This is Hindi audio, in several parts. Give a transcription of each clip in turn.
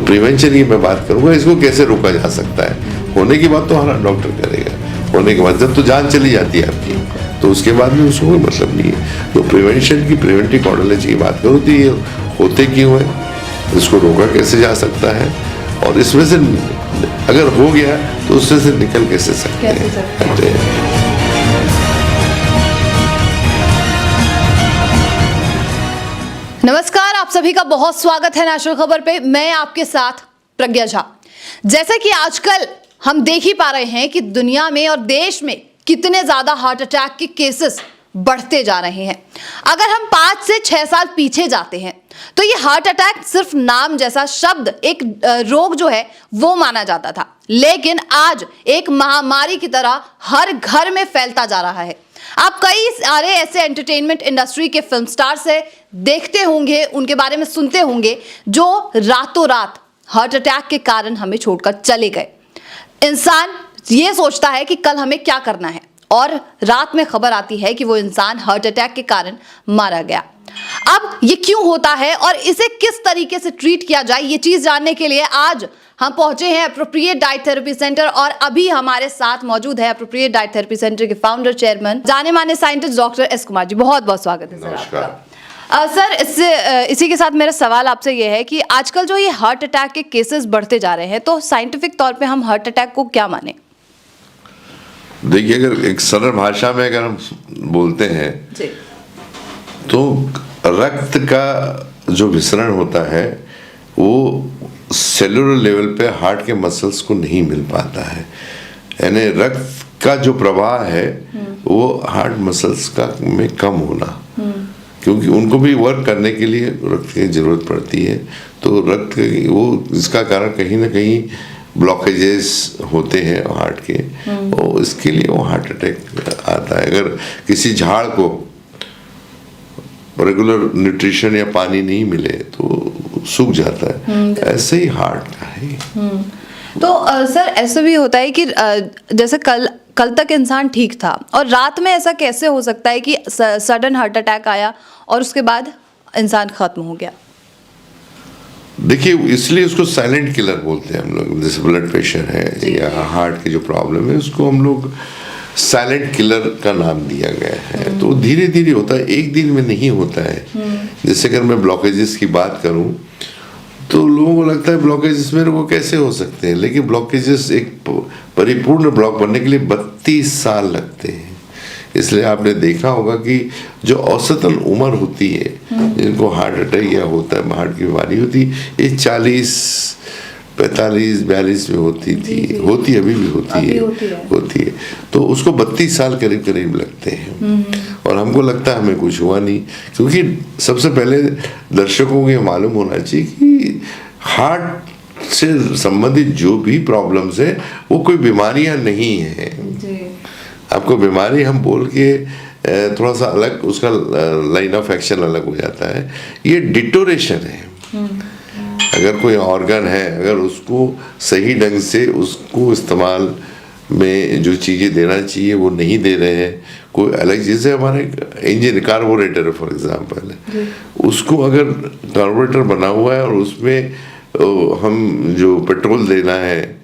प्रिवेंशन की मैं बात करूंगा, इसको कैसे रोका जा सकता है। होने की बात तो हमारा डॉक्टर करेगा, होने के बाद जब तो जान चली जाती है आपकी, तो उसके बाद में उसको कोई मतलब नहीं है। तो प्रिवेंशन की, प्रिवेंटिव कार्डियोलॉजी की बात करूँ तो ये होते क्यों है, इसको रोका कैसे जा सकता है, और इसमें से अगर हो गया तो उसमें से निकल कैसे सकते हैं। नमस्कार, आप सभी का बहुत स्वागत है नेशनल खबर पे। मैं आपके साथ प्रज्ञा झा। जैसे कि आजकल हम देख ही पा रहे हैं कि दुनिया में और देश में कितने ज्यादा हार्ट अटैक के केसेस बढ़ते जा रहे हैं। अगर हम 5 से 6 साल पीछे जाते हैं तो ये हार्ट अटैक सिर्फ नाम जैसा शब्द, एक रोग जो है वो माना जाता था, लेकिन आज एक महामारी की तरह हर घर में फैलता जा रहा है। आप कई सारे ऐसे एंटरटेनमेंट इंडस्ट्री के फिल्म स्टार से देखते होंगे, उनके बारे में सुनते होंगे, जो रातों रात हार्ट अटैक के कारण हमें छोड़कर चले गए। इंसान ये सोचता है कि कल हमें क्या करना है, और रात में खबर आती है कि वो इंसान हार्ट अटैक के कारण मारा गया। अब ये क्यों होता है और इसे किस तरीके से ट्रीट किया जाए, ये चीज जानने के लिए आज हम पहुंचे हैं एप्रोप्रिएट डाइट थेरेपी सेंटर, और अभी हमारे साथ मौजूद है एप्रोप्रिएट डाइट थेरेपी सेंटर के फाउंडर चेयरमैन, जाने माने scientist doctor S Kumar ji. बहुत बहुत स्वागत है सर आपका। सर, इसी के साथ मेरा सवाल आपसे ये है कि आजकल जो ये हार्ट अटैक के केसेस बढ़ते जा रहे हैं, तो साइंटिफिक तौर पे हम हार्ट अटैक को क्या माने? देखिए, अगर एक सरल भाषा में अगर हम बोलते हैं जी, तो रक्त का जो विसरण होता है वो सेलुलर लेवल पे हार्ट के मसल्स को नहीं मिल पाता है। यानी रक्त का जो प्रवाह है वो हार्ट मसल्स का में कम होना, क्योंकि उनको भी वर्क करने के लिए रक्त की जरूरत पड़ती है। तो रक्त वो इसका कारण कहीं ना कहीं ब्लॉकेजेस होते हैं हार्ट के, और इसके लिए वो हार्ट अटैक आता है। अगर किसी झाड़ को रेगुलर न्यूट्रिशन या पानी नहीं मिले तो सूख जाता है, ऐसे ही हार्ट का है। तो सर, ऐसा भी होता है कि जैसे कल तक इंसान ठीक था और रात में ऐसा कैसे हो सकता है कि सडन हार्ट अटैक आया और उसके बाद इंसान खत्म हो गया? देखिए, इसलिए उसको साइलेंट किलर बोलते हैं हम लोग। जैसे ब्लड प्रेशर है या हार्ट की जो प्रॉब्लम है, उसको हम लोग साइलेंट किलर का नाम दिया गया है। तो धीरे धीरे होता है, एक दिन में नहीं होता है। जैसे अगर मैं ब्लॉकेजेस की बात करूं तो लोगों को लगता है ब्लॉकेजेस मेरे को कैसे हो सकते हैं, लेकिन ब्लॉकेजेस एक परिपूर्ण ब्लॉक बनने के लिए 32 साल लगते हैं। इसलिए आपने देखा होगा कि जो औसतन उम्र होती है जिनको हार्ट अटैक या होता है, हार्ट की बीमारी होती है, ये 40, 45, 42 में होती थी, होती अभी भी होती है। तो उसको 32 साल करीब करीब लगते हैं, और हमको लगता है हमें कुछ हुआ नहीं। क्योंकि सबसे पहले दर्शकों को ये मालूम होना चाहिए कि हार्ट से संबंधित जो भी प्रॉब्लम्स है वो कोई बीमारियां नहीं है। आपको बीमारी हम बोल के थोड़ा सा अलग, उसका लाइन ऑफ एक्शन अलग हो जाता है। ये डिटोरेशन है। अगर कोई ऑर्गन है, अगर उसको सही ढंग से उसको इस्तेमाल में जो चीज़ें देना चाहिए वो नहीं दे रहे हैं, कोई अलग, जैसे हमारे इंजन कार्बोरेटर है फॉर एग्जांपल, उसको अगर कार्बोरेटर बना हुआ है और उसमें हम जो पेट्रोल देना है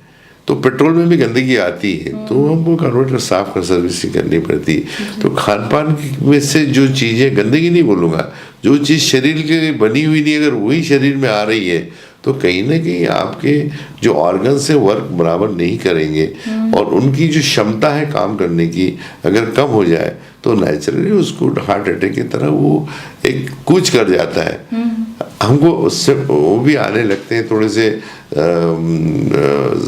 तो पेट्रोल में भी गंदगी आती है, तो हमको कार्बोरेटर साफ कर सर्विसिंग करनी पड़ती है। तो खान पान में से जो चीज़ें, गंदगी नहीं बोलूँगा, जो चीज़ शरीर के लिए बनी हुई नहीं, अगर वही शरीर में आ रही है तो कहीं ना कहीं आपके जो ऑर्गन से वर्क बराबर नहीं करेंगे, और उनकी जो क्षमता है काम करने की अगर कम हो जाए तो नेचुरली उसको हार्ट अटैक की तरह वो एक कूच कर जाता है। हमको उससे वो भी आने लगते हैं, थोड़े से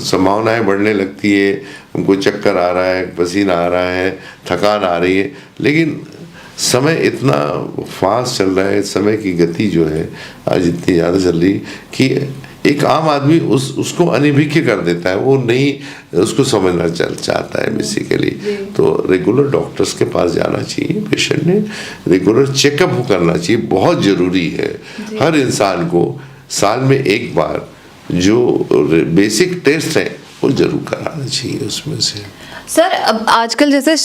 संभावनाएं बढ़ने लगती है, हमको चक्कर आ रहा है, पसीना आ रहा है, थकान आ रही है। लेकिन समय इतना फास्ट चल रहा है, समय की गति जो है आज इतनी ज़्यादा चल रही कि एक आम आदमी उसको अनिभिज्ञ कर देता है, वो नहीं उसको समझना चाहता है बेसिकली। तो रेगुलर डॉक्टर्स के पास जाना चाहिए, पेशेंट ने रेगुलर चेकअप करना चाहिए, बहुत ज़रूरी है। हर इंसान को साल में एक बार जो बेसिक टेस्ट है वो जरूर कराना चाहिए उसमें से। सर अब आजकल जैसे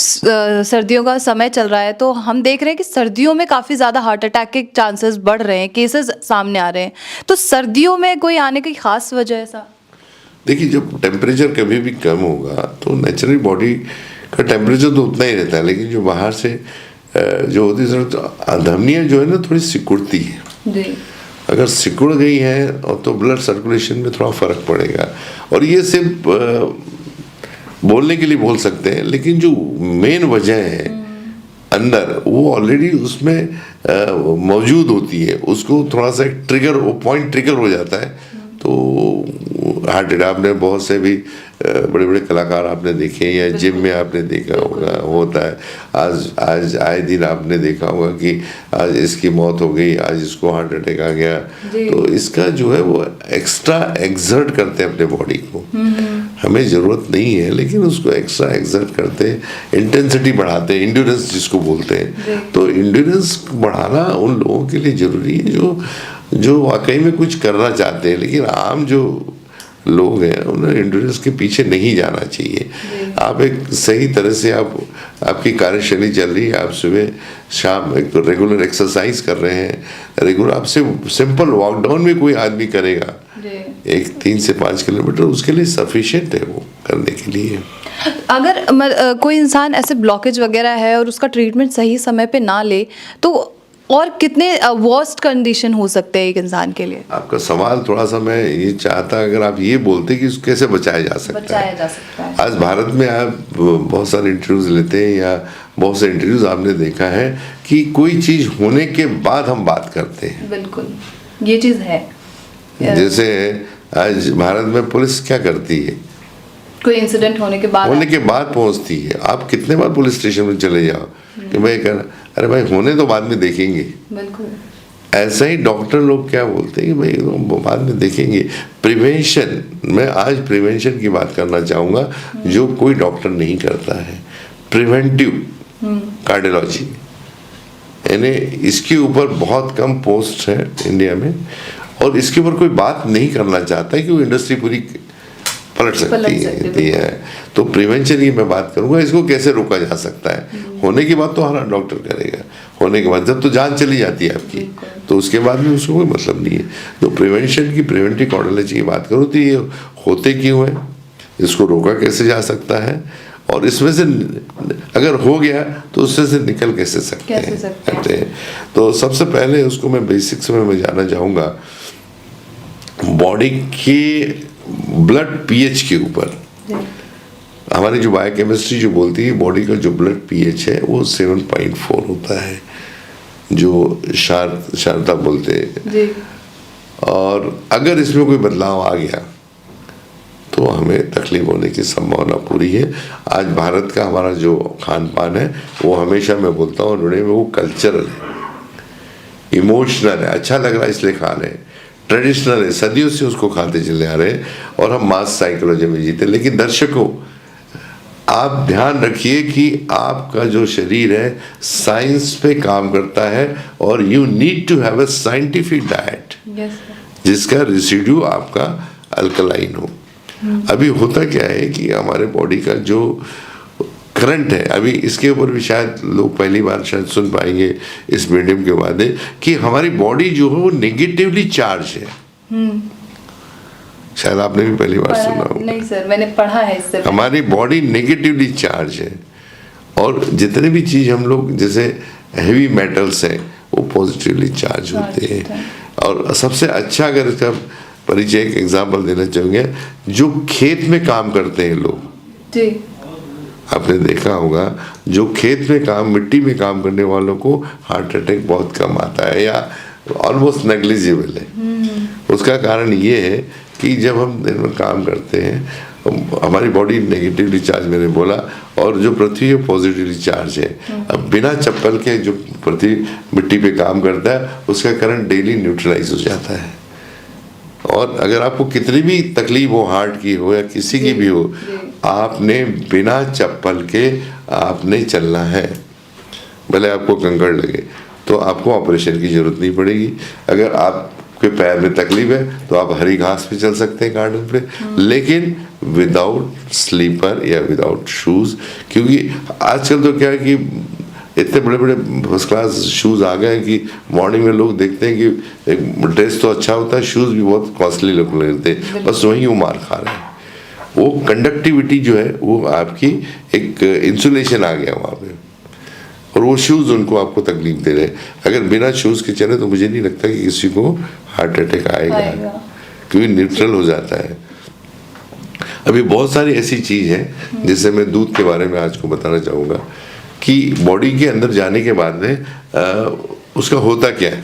सर्दियों का समय चल रहा है तो हम देख रहे हैं कि सर्दियों में काफ़ी ज़्यादा हार्ट अटैक के चांसेस बढ़ रहे हैं, केसेस सामने आ रहे हैं, तो सर्दियों में कोई आने की खास वजह है ऐसा? देखिए, जब टेम्परेचर कभी भी कम होगा तो नेचुरली बॉडी का टेम्परेचर तो उतना ही रहता है, लेकिन जो बाहर से जो होती है धमनियाँ जो है ना थोड़ी सिकुड़ती है जी। अगर सिकुड़ गई है और तो ब्लड सर्कुलेशन में थोड़ा फर्क पड़ेगा। और ये सिर्फ बोलने के लिए बोल सकते हैं, लेकिन जो मेन वजह है अंदर वो ऑलरेडी उसमें मौजूद होती है, उसको थोड़ा सा ट्रिगर, वो पॉइंट ट्रिगर हो जाता है। तो हार्ट अटैक आपने बहुत से भी बड़े बड़े कलाकार आपने देखे या जिम में आपने देखा होगा होता है। आज आए दिन आपने देखा होगा कि आज इसकी मौत हो गई, आज इसको हार्ट अटैक आ गया। तो इसका जो है वो एक्स्ट्रा एक्सर्ट करते हैं अपने बॉडी को, हमें ज़रूरत नहीं है लेकिन उसको एक्स्ट्रा एक्सर्ट करते हैं, इंटेंसिटी बढ़ाते हैं, इंड्योरेंस जिसको बोलते हैं। तो इंड्योरेंस बढ़ाना उन लोगों के लिए ज़रूरी है जो वाकई में कुछ करना चाहते हैं, लेकिन आम जो लोग हैं उन्हें एंड्योरेंस के पीछे नहीं जाना चाहिए। आप एक सही तरह से आपकी कार्यशैली चल रही है, आप सुबह शाम एक रेगुलर एक्सरसाइज कर रहे हैं, रेगुलर आपसे सिंपल वॉक डाउन भी कोई आदमी करेगा एक 3 से 5 किलोमीटर, उसके लिए सफिशिएंट है वो करने के लिए। अगर कोई इंसान ऐसे ब्लॉकेज वगैरह है और उसका ट्रीटमेंट सही समय पे ना ले तो और कितने वर्स्ट कंडीशन हो सकते हैं एक इंसान के लिए? आपका सवाल थोड़ा सा मैं ये चाहता, अगर आप ये बोलते कि उसको कैसे बचाया जा सकता है। आज भारत में आप बहुत सारे इंटरव्यूज लेते हैं या बहुत से इंटरव्यूज आपने देखा है कि कोई चीज होने के बाद हम बात करते हैं। बिल्कुल, ये चीज है। जैसे आज भारत में पुलिस क्या करती है, कोई इंसिडेंट होने के बाद पहुंचती है। आप कितने बार पुलिस स्टेशन में चले जाओ कि भाई अरे भाई होने तो बाद में देखेंगे। बिल्कुल। ऐसा ही डॉक्टर लोग क्या बोलते हैं कि भाई बाद में देखेंगे। प्रिवेंशन, मैं आज प्रिवेंशन की बात करना चाहूँगा जो कोई डॉक्टर नहीं करता है। प्रिवेंटिव कार्डियोलॉजी, यानी इसके ऊपर बहुत कम पोस्ट है इंडिया में और इसके ऊपर कोई बात नहीं करना चाहता है कि वो इंडस्ट्री पूरी पलट सकती है। तो प्रिवेंशन की मैं बात करूंगा, इसको कैसे रोका जा सकता है। होने के बाद तो हर डॉक्टर करेगा, होने के बाद जब तो जान चली जाती है आपकी तो उसके बाद में उसको कोई मतलब नहीं है। तो प्रिवेंशन की, प्रिवेंटिव कार्डियोलॉजी की बात करूँ तो ये होते क्यों है, इसको रोका कैसे जा सकता है और इसमें से अगर हो गया तो उससे से निकल कैसे सकते हैं। तो सबसे पहले उसको मैं बेसिक्स में मैं जाना चाहूँगा बॉडी के ब्लड पीएच के ऊपर। हमारी जो बायोकेमिस्ट्री जो बोलती है बॉडी का जो ब्लड पीएच है वो 7.4 होता है, जो शारदा बोलते हैं। और अगर इसमें कोई बदलाव आ गया तो हमें तकलीफ होने की संभावना पूरी है। आज भारत का हमारा जो खान पान है वो हमेशा मैं बोलता हूँ उन्होंने वो कल्चरल है, इमोशनल है, अच्छा लग रहा है इसलिए खा रहे हैं, ट्रेडिशनल है, सदियों से उसको खाते चले आ रहे हैं और हम मास साइकोलॉजी में जीते। लेकिन दर्शकों आप ध्यान रखिए कि आपका जो शरीर है साइंस पे काम करता है और you need to have a scientific diet जिसका रेसिड्यू आपका अल्कलाइन हो। अभी होता क्या है कि हमारे बॉडी का जो करंट है, अभी इसके ऊपर भी शायद लोग पहली बार शायद सुन पाएंगे इस मीडियम के बाद, कि हमारी बॉडी जो है वो नेगेटिवली चार्ज है। शायद आपने भी पहली बार सुना होगा। नहीं सर, मैंने पढ़ा है इससे। हमारी बॉडी नेगेटिवली चार्ज है और जितने भी चीज हम लोग जैसे हैवी मेटल्स हैं वो पॉजिटिवली चार्ज होते हैं। और सबसे अच्छा अगर इसका परिचय एक एग्जांपल देना चाहूँगे, जो खेत में काम करते हैं लोग जी, आपने देखा होगा जो खेत में काम, मिट्टी में काम करने वालों को हार्ट अटैक बहुत कम आता है या ऑलमोस्ट नेग्लिजिबल है। उसका कारण ये है कि जब हम दिन में काम करते हैं हमारी बॉडी नेगेटिवली चार्ज, मैंने बोला, और जो पृथ्वी है पॉजिटिवली चार्ज है। अब बिना चप्पल के जो पृथ्वी मिट्टी पे काम करता है उसका करंट डेली न्यूट्रलाइज हो जाता है। और अगर आपको कितनी भी तकलीफ हो, हार्ट की हो या किसी की भी हो, आपने बिना चप्पल के आपने चलना है, भले आपको कंकड़ लगे तो आपको ऑपरेशन की जरूरत नहीं पड़ेगी। अगर आप कोई पैर में तकलीफ है तो आप हरी घास पे चल सकते हैं गार्डन पे, लेकिन विदाउट स्लीपर या विदाउट शूज। क्योंकि आजकल तो क्या है कि इतने बड़े बड़े फर्स्ट क्लास शूज आ गए हैं कि मॉर्निंग में लोग देखते हैं कि एक ड्रेस तो अच्छा होता है, शूज भी बहुत कॉस्टली लगते हैं, बस वहीं वो मार खा रहे हैं। वो कंडक्टिविटी जो है वो आपकी एक इंसुलेशन आ गया वहाँ पे, और वो शूज़ उनको आपको तकलीफ दे रहे हैं। अगर बिना शूज़ के चले तो मुझे नहीं लगता कि किसी को हार्ट अटैक आएगा, क्योंकि न्यूट्रल हो जाता है। अभी बहुत सारी ऐसी चीज़ है जैसे मैं दूध के बारे में आज को बताना चाहूँगा कि बॉडी के अंदर जाने के बाद में उसका होता क्या है।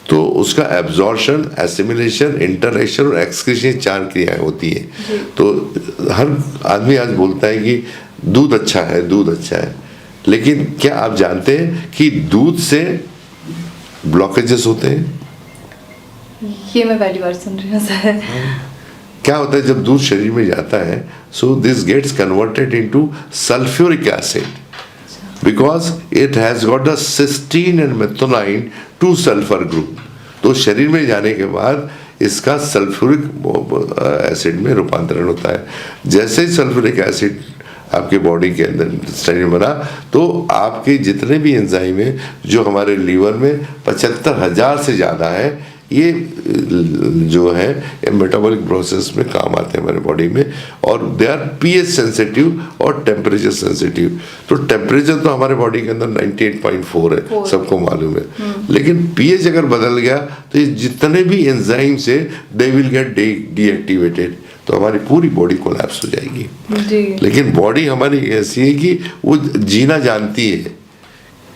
तो उसका एब्जॉर्प्शन, एसिमिलेशन, इंटरएक्शन और एक्सक्रीशन 4 क्रियाएं होती है। तो हर आदमी आज बोलता है कि दूध अच्छा है, दूध अच्छा है, लेकिन क्या आप जानते हैं कि दूध से ब्लॉकेजेस होते हैं? ये मैं पहली बार सुन रही हूँ सर। क्या होता है जब दूध शरीर में जाता है, so this gets converted into sulphuric acid because it has got the cysteine and methionine 2 sulphur group. तो शरीर में जाने के बाद इसका सल्फ्यूरिक एसिड में रूपांतरण होता है। जैसे ही सल्फ्यूरिक एसिड आपके बॉडी के अंदर शरीर में बना, तो आपके जितने भी एंजाइम है जो हमारे लीवर में 75,000 से ज़्यादा है, ये जो है मेटाबॉलिक प्रोसेस में काम आते हैं हमारे बॉडी में, और दे आर पीएच सेंसिटिव और टेम्परेचर सेंसिटिव। तो टेम्परेचर तो हमारे बॉडी के अंदर 98.4 है, सबको मालूम है, लेकिन पीएच अगर बदल गया तो ये जितने भी एंजाइम्स है दे विल गेट डीएक्टिवेटेड, तो हमारी पूरी बॉडी कोलैप्स हो जाएगी जी। लेकिन बॉडी हमारी ऐसी है कि वो जीना जानती है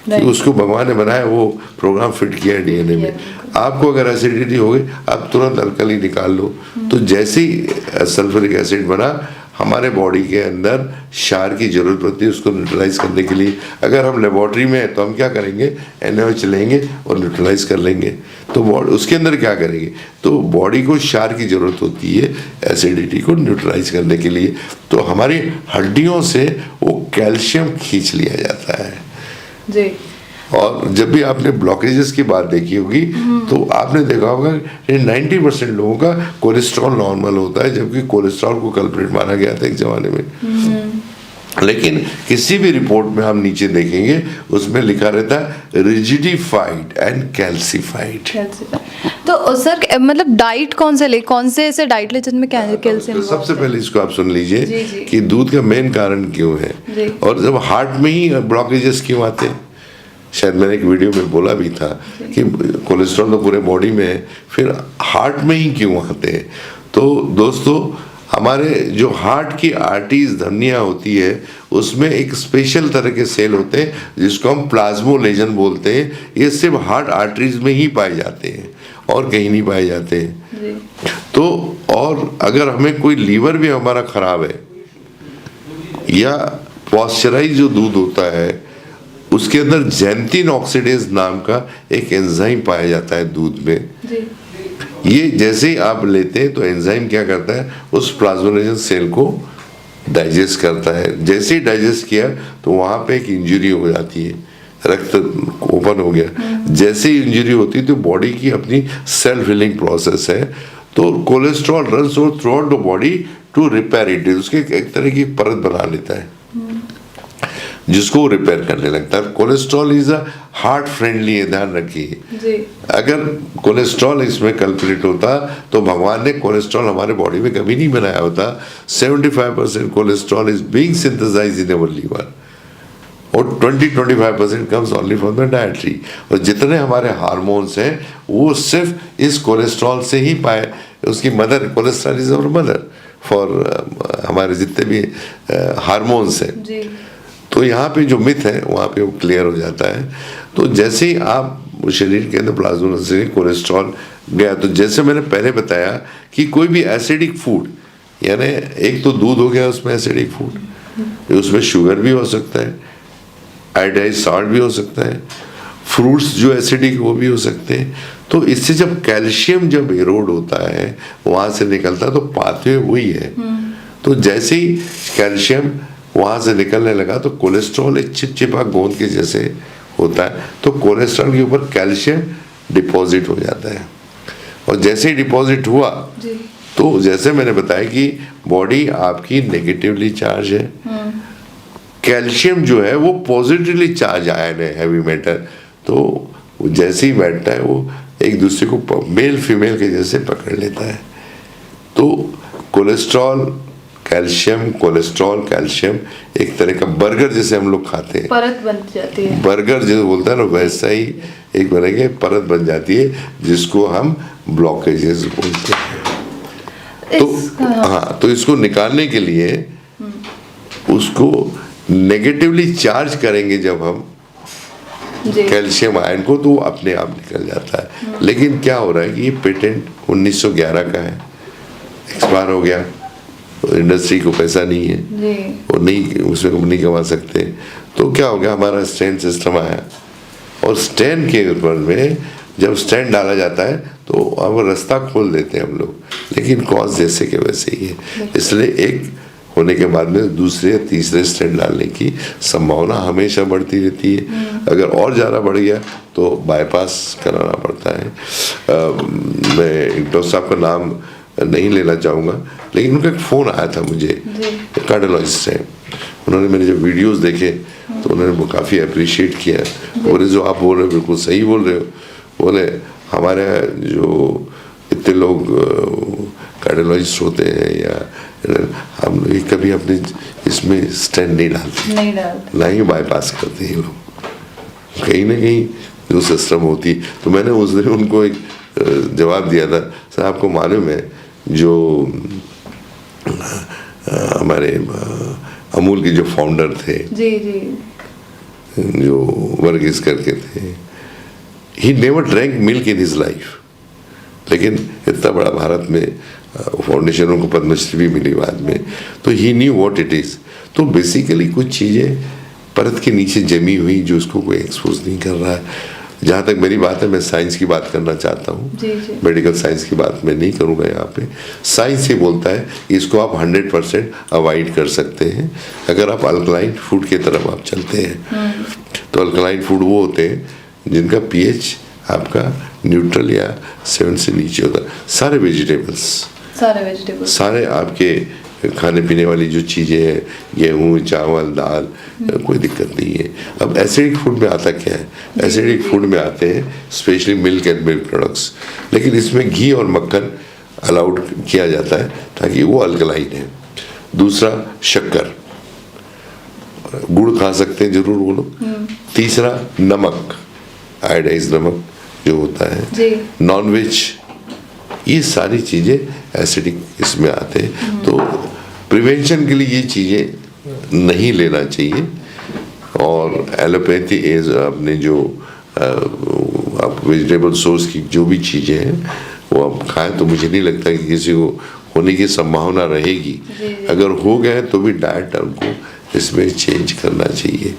कि उसको भगवान ने बनाया, वो प्रोग्राम फिट किया है डीएनए में। आपको अगर एसिडिटी हो गई, आप तुरंत अल्कली निकाल लो। तो जैसे ही सल्फ्यूरिक एसिड बना, हमारे बॉडी के अंदर क्षार की जरूरत पड़ती है उसको न्यूट्रलाइज करने के लिए। अगर हम लेबोरेटरी में हैं तो हम क्या करेंगे, NaOH लेंगे और न्यूट्रलाइज कर लेंगे। तो उसके अंदर क्या करेंगे, तो बॉडी को क्षार की जरूरत होती है एसिडिटी को न्यूट्रलाइज करने के लिए। तो हमारी हड्डियों से वो कैल्शियम खींच लिया जाता है जी। और जब भी आपने ब्लॉकेजेस की बात देखी होगी तो आपने देखा होगा कि 90% लोगों का कोलेस्ट्रॉल नॉर्मल होता है, जबकि कोलेस्ट्रॉल को कल्प्रिट माना गया था एक जमाने में। लेकिन किसी भी रिपोर्ट में हम नीचे देखेंगे उसमें लिखा रहता है रिजिडिफाइड एंड कैल्सिफाइड। तो सर मतलब डाइट कौन से ऐसे डाइट ले जिनमें कैल्शियम? तो सबसे पहले इसको आप सुन लीजिए कि दूध का मेन कारण क्यों है, और जब हार्ट में ही ब्लॉकेजेस क्यों आते हैं। शायद मैंने एक वीडियो में बोला भी था कि कोलेस्ट्रॉल तो पूरे बॉडी में है, फिर हार्ट में ही क्यों आते हैं। तो दोस्तों, हमारे जो हार्ट की आर्टरीज, धमनियाँ होती है, उसमें एक स्पेशल तरह के सेल होते हैं जिसको हम प्लाज्मोलेजन बोलते हैं। ये सिर्फ हार्ट आर्टरीज में ही पाए जाते हैं और कहीं नहीं पाए जाते हैं। तो और अगर हमें कोई लीवर भी हमारा खराब है, या पॉस्चराइज जो दूध होता है उसके अंदर ज़ैंथिन ऑक्सीडेज नाम का एक एंजाइम पाया जाता है दूध में जी। ये जैसे ही आप लेते हैं तो एंजाइम क्या करता है, उस प्लाज्मोलेजन सेल को डाइजेस्ट करता है। जैसे ही डाइजेस्ट किया तो वहाँ पे एक इंजरी हो जाती है, रक्त ओपन हो गया। जैसे ही इंजरी होती है तो बॉडी की अपनी सेल्फ हीलिंग प्रोसेस है, तो cholesterol runs throughout the body to repair it. उसके एक तरह की परत बना लेता है जिसको रिपेयर करने लगता है। Cholesterol is a heart friendly है, ध्यान रखिए। अगर कोलेस्ट्रॉल इसमें कल्प्रिट होता तो भगवान ने कोलेस्ट्रॉल हमारे बॉडी में कभी नहीं बनाया होता। 75% cholesterol is being synthesised in our liver और 20-25% comes only from the dietary. और जितने हमारे हार्मोन्स हैं वो सिर्फ इस कोलेस्ट्रॉल से ही पाए। उसकी mother, cholesterol is our mother for हमारे जितने भी हार्मोन्स हैं। तो यहाँ पे जो मिथ है वहाँ पे वो क्लियर हो जाता है। तो जैसे ही आप शरीर के अंदर प्लाज्मा से कोलेस्ट्रॉल गया, तो जैसे मैंने पहले बताया कि कोई भी एसिडिक फूड, यानी एक तो दूध हो गया उसमें एसिडिक फूड, उसमें शुगर भी हो सकता है, आयोडाइज सॉल्ट भी हो सकता है, फ्रूट्स जो एसिडिक वो भी हो सकते हैं। तो इससे जब कैल्शियम जब इरोड होता है वहाँ से निकलता है, तो पाथवे वही है। तो जैसे ही कैल्शियम वहाँ से निकलने लगा तो कोलेस्ट्रॉल एक चिपचिपा गोंद के जैसे होता है, तो कोलेस्ट्रॉल के ऊपर कैल्शियम डिपॉजिट हो जाता है, और जैसे ही डिपॉजिट हुआ जी। तो जैसे मैंने बताया कि बॉडी आपकी नेगेटिवली चार्ज है, कैल्शियम जो है वो पॉजिटिवली चार्ज आयन है, हैवी मेटल, तो वो जैसे ही बैठता है वो एक दूसरे को मेल फीमेल के जैसे पकड़ लेता है। तो कोलेस्ट्रॉल कैल्शियम, कोलेस्ट्रॉल कैल्शियम एक तरह का बर्गर जैसे हम लोग खाते हैं, परत बन जाती है, बर्गर जैसे बोलता है ना, वैसा ही एक तरह की परत बन जाती है जिसको हम ब्लॉकेजेस बोलते हैं। तो हाँ, तो इसको निकालने के लिए उसको नेगेटिवली चार्ज करेंगे जब हम कैल्शियम आयन को, तो वो अपने आप निकल जाता है। लेकिन क्या हो रहा है कि ये पेटेंट 1911 का है, एक्सपायर हो गया, तो इंडस्ट्री को पैसा नहीं है जी। वो नहीं, उसमें नहीं कमा सकते। तो क्या हो गया, हमारा स्टैंड सिस्टम आया, और स्टैंड के ऊपर में जब स्टैंड डाला जाता है तो अब रास्ता खोल देते हैं हम लोग, लेकिन कॉज जैसे के वैसे ही है। इसलिए एक होने के बाद में दूसरे या तीसरे स्टैंड डालने की संभावना हमेशा बढ़ती रहती है। अगर और ज़्यादा बढ़ गया तो बाईपास कराना पड़ता है। मैं डॉक्टर साहब का नाम नहीं लेना चाहूँगा, लेकिन उनका एक फ़ोन आया था मुझे, कार्डियोलॉजिस्ट है, उन्होंने मेरे जो वीडियोस देखे तो उन्होंने वो काफ़ी अप्रिशिएट किया। बोले जो आप बोल रहे हो बिल्कुल सही बोल रहे हो, बोले हमारे जो इतने लोग कार्डियोलॉजिस्ट होते हैं या हम लोग कभी अपने इसमें स्टेंट नहीं डालते, ना ही बाईपास करते हैं लोग, कहीं ना कहीं जो सिस्टम होती। तो मैंने उस दिन उनको एक जवाब दिया था, सर आपको मालूम है जो हमारे अमूल के जो फाउंडर थे जी जी, जो वर्गीस करके थे, he never drank milk in his life, लेकिन इतना बड़ा भारत में फाउंडेशन उनको पद्मश्री भी मिली बाद में, तो ही न्यू व्हाट इट इज। तो बेसिकली कुछ चीज़ें परत के नीचे जमी हुई जो उसको कोई एक्सपोज नहीं कर रहा है। जहाँ तक मेरी बात है, मैं साइंस की बात करना चाहता हूँ, मेडिकल साइंस की बात मैं नहीं करूँगा यहाँ पे। साइंस ये बोलता है इसको आप 100% अवॉइड कर सकते हैं अगर आप अल्कलाइन फूड की तरफ आप चलते हैं। तो अल्कलाइन फूड वो होते हैं जिनका पीएच आपका न्यूट्रल या 7 से नीचे होता है। सारे वेजिटेबल्स, सारे आपके खाने पीने वाली जो चीज़ें हैं, गेहूँ, चावल, दाल, कोई दिक्कत नहीं है। अब एसिडिक फूड में आता क्या है, एसिडिक फूड में आते हैं specially milk and milk products, लेकिन इसमें घी और मक्खन अलाउड किया जाता है ताकि वो अल्कलाइन है। दूसरा शक्कर, गुड़ खा सकते हैं जरूर वो लोग। तीसरा नमक, आयोडाइज नमक जो होता है, नॉनवेज, ये सारी चीज़ें एसिडिक इसमें आते हैं। तो प्रिवेंशन के लिए ये चीज़ें नहीं लेना चाहिए। और एलोपैथी एज अपने जो आप वेजिटेबल सोर्स की जो भी चीज़ें हैं वो आप खाएं, तो मुझे नहीं लगता कि किसी को होने की संभावना रहेगी। अगर हो गए तो भी डाइट उनको इसमें चेंज करना चाहिए।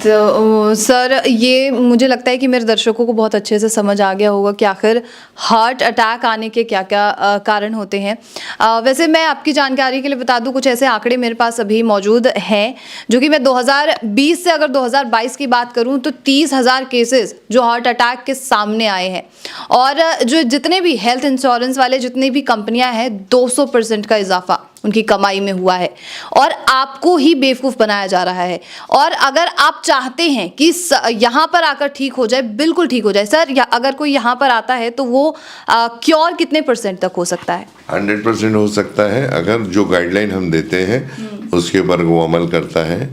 तो सर, ये मुझे लगता है कि मेरे दर्शकों को बहुत अच्छे से समझ आ गया होगा कि आखिर हार्ट अटैक आने के क्या क्या कारण होते हैं। वैसे मैं आपकी जानकारी के लिए बता दूं, कुछ ऐसे आंकड़े मेरे पास अभी मौजूद हैं जो कि मैं 2020 से अगर 2022 की बात करूं तो 30,000 केसेस जो हार्ट अटैक के सामने आए हैं। और जो जितने भी हेल्थ इंश्योरेंस वाले जितनी भी कंपनियां हैं, 200% का इजाफा उनकी कमाई में हुआ है, और आपको ही बेवकूफ़ बनाया जा रहा है। और अगर आप चाहते हैं कि यहाँ पर आकर ठीक हो जाए, बिल्कुल ठीक हो जाए सर, अगर कोई यहाँ पर आता है तो वो क्योर कितने % तक हो सकता है? 100% हो सकता है अगर जो गाइडलाइन हम देते हैं उसके ऊपर वो अमल करता है।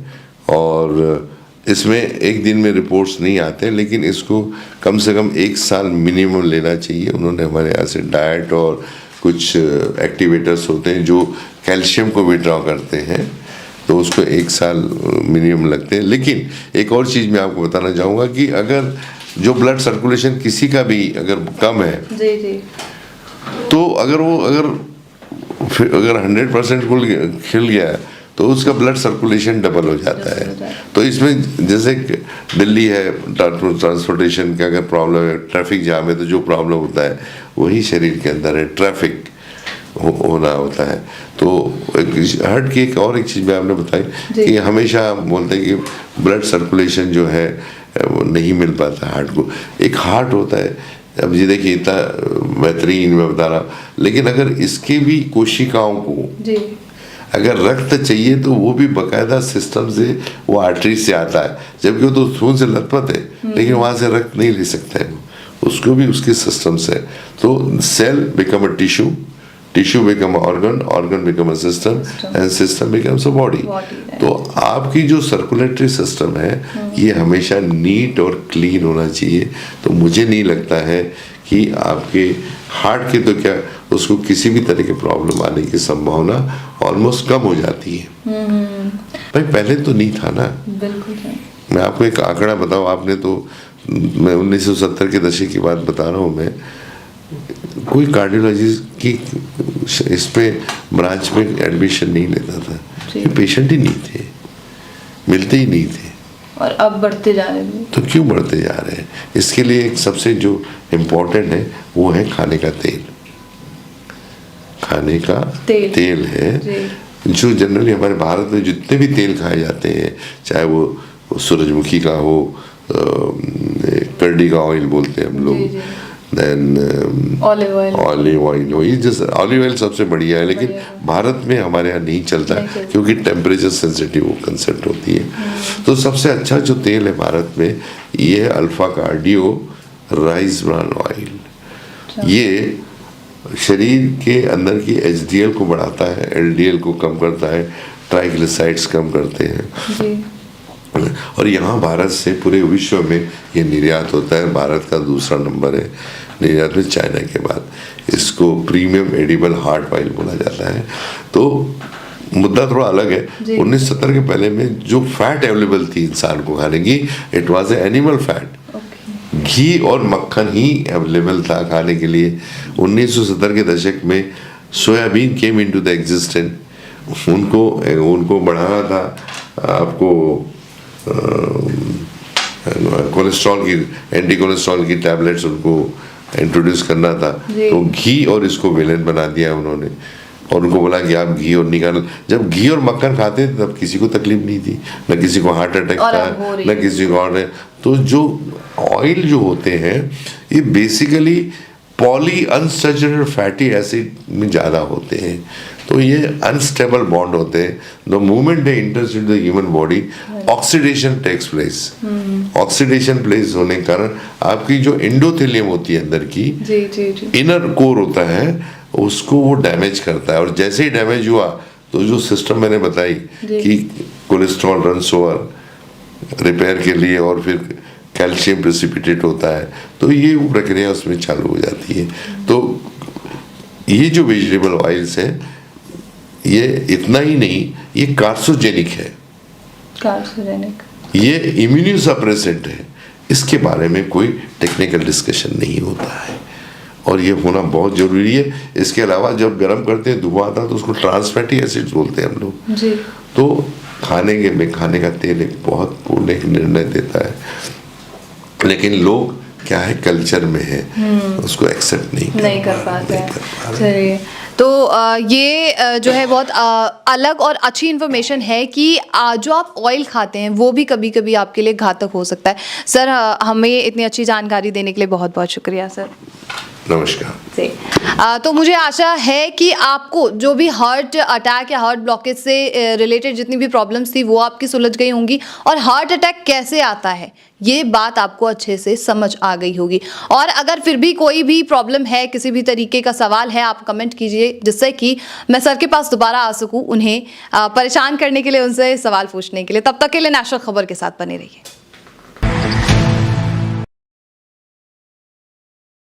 और इसमें एक दिन में रिपोर्ट्स नहीं आते, लेकिन इसको कम से कम 1 साल मिनिमम लेना चाहिए। उन्होंने हमारे यहाँ से डाइट और कुछ एक्टिवेटर्स होते हैं जो कैल्शियम को विड्रॉ करते हैं, तो उसको 1 साल मिनिमम लगते हैं। लेकिन एक और चीज़ मैं आपको बताना चाहूँगा कि अगर जो ब्लड सर्कुलेशन किसी का भी अगर कम है जी, तो अगर 100% खिल गया है तो उसका ब्लड सर्कुलेशन डबल हो जाता है। तो इसमें जैसे दिल्ली है, ट्रांसपोर्टेशन का अगर प्रॉब्लम है, ट्रैफिक जाम है, तो जो प्रॉब्लम होता है वही शरीर के अंदर है, ट्रैफिक होना होता है। तो हार्ट की एक चीज़ मैं आपने बताई कि हमेशा हम बोलते हैं कि ब्लड सर्कुलेशन जो है वो नहीं मिल पाता हार्ट को। एक हार्ट होता है, अब ये देखिए इतना बेहतरीन मैं बता रहा हूँ, लेकिन अगर इसके भी कोशिकाओं को जी अगर रक्त चाहिए तो वो भी बकायदा सिस्टम से, वो आर्टरी से आता है, जबकि वो तो खून से लथपथ है, लेकिन वहाँ से रक्त नहीं ले सकता है, उसको भी उसके सिस्टम से। तो cell become a tissue, tissue become organ become a system and system becomes a body. तो आपकी जो सर्कुलेटरी सिस्टम है ये हमेशा नीट और क्लीन होना चाहिए। तो मुझे नहीं लगता है कि आपके हार्ट के तो क्या, उसको किसी भी तरह की प्रॉब्लम आने की संभावना ऑलमोस्ट कम हो जाती है। भाई पहले तो नहीं था ना। बिल्कुल। मैं आपको एक आंकड़ा बताऊं, आपने तो, मैं 1970 के दशक की बात बता रहा हूँ, मैं कोई कार्डियोलॉजिस्ट की इस पे ब्रांच में एडमिशन नहीं लेता था, पेशेंट ही नहीं थे, मिलते ही नहीं थे। और अब बढ़ते जा रहे हैं। तो क्यों बढ़ते जा रहे हैं? इसके लिए एक सबसे जो इम्पोर्टेंट है वो है खाने का तेल। खाने का तेल है जो जनरली हमारे भारत में जितने भी तेल खाए जाते हैं, चाहे वो सूरजमुखी का हो, करडी का ऑयल बोलते हैं हम लोग, देन ऑलिव ऑयल हो, ये जैसे ऑलिव ऑयल सबसे बढ़िया है, लेकिन भारत में हमारे यहाँ नहीं चलता क्योंकि टेम्परेचर सेंसिटिव वो कंसेप्ट होती है। तो सबसे अच्छा जो तेल है भारत में ये है alpha cardio rice bran oil. ये शरीर के अंदर की HDL को बढ़ाता है, LDL को कम करता है, ट्राइग्लिसराइड्स कम करते हैं। और यहाँ भारत से पूरे विश्व में ये निर्यात होता है। भारत का दूसरा नंबर है निर्यात में चाइना के बाद। इसको प्रीमियम एडिबल हार्ट ऑयल बोला जाता है। तो मुद्दा थोड़ा अलग है। 1970 के पहले में जो फैट अवेलेबल थी इंसान को खाने की, इट वाज एनिमल फैट, घी और मक्खन ही अवेलेबल था खाने के लिए। 1970 के दशक में soybean came into the existence. उनको बढ़ाना था, आपको कोलेस्ट्रॉल की, एंटी कोलेस्ट्रॉल की टैबलेट्स उनको इंट्रोड्यूस करना था। तो घी और इसको विलेन बना दिया उन्होंने, और उनको बोला कि आप घी और निकाल। जब घी और मक्खन खाते थे तब किसी को तकलीफ नहीं थी, न किसी को हार्ट अटैक था, न किसी को और। तो जो ऑयल जो होते हैं ये basically poly unsaturated fatty acid में ज़्यादा होते हैं। तो ये अनस्टेबल बॉन्ड होते हैं। The moment they enters in the human body, oxidation takes place. Oxidation place होने के कारण आपकी जो एंडोथेलियम होती है अंदर की, इनर कोर होता है, उसको वो डैमेज करता है। और जैसे ही डैमेज हुआ तो जो सिस्टम मैंने बताई कि कोलेस्ट्रॉल रन्स ओवर रिपेयर के लिए और फिर कैल्शियम प्रेसिपिटेट होता है, तो ये वो प्रक्रिया उसमें चालू हो जाती है। तो ये जो वेजिटेबल ऑयल्स है ये इतना ही नहीं, ये कार्सिनोजेनिक है, ये इम्यूनो सप्रेसेंट है। इसके बारे में कोई टेक्निकल डिस्कशन नहीं होता है और ये होना बहुत जरूरी है। इसके अलावा जब गर्म करते हैं धुआं आता है तो उसको ट्रांस फैटी एसिड्स बोलते हैं हम लोग। तो खाने का तेल एक बहुत पूर्ण एक निर्णय देता है, लेकिन लोग क्या है कल्चर में है, उसको एक्सेप्ट नहीं कर पाते। चलिए, तो ये जो है बहुत अलग और अच्छी इन्फॉर्मेशन है कि जो आप ऑयल खाते हैं वो भी कभी कभी आपके लिए घातक हो सकता है। सर हमें इतनी अच्छी जानकारी देने के लिए बहुत बहुत शुक्रिया सर। नमस्कार। तो मुझे आशा है कि आपको जो भी हार्ट अटैक या हार्ट ब्लॉकेज से रिलेटेड जितनी भी प्रॉब्लम्स थी वो आपकी सुलझ गई होंगी, और हार्ट अटैक कैसे आता है ये बात आपको अच्छे से समझ आ गई होगी। और अगर फिर भी कोई भी प्रॉब्लम है, किसी भी तरीके का सवाल है, आप कमेंट कीजिए जिससे कि मैं सर के पास दोबारा आ सकूं उन्हें परेशान करने के लिए, उनसे सवाल पूछने के लिए। तब तक के लिए नेशनल खबर के साथ बने रहिए।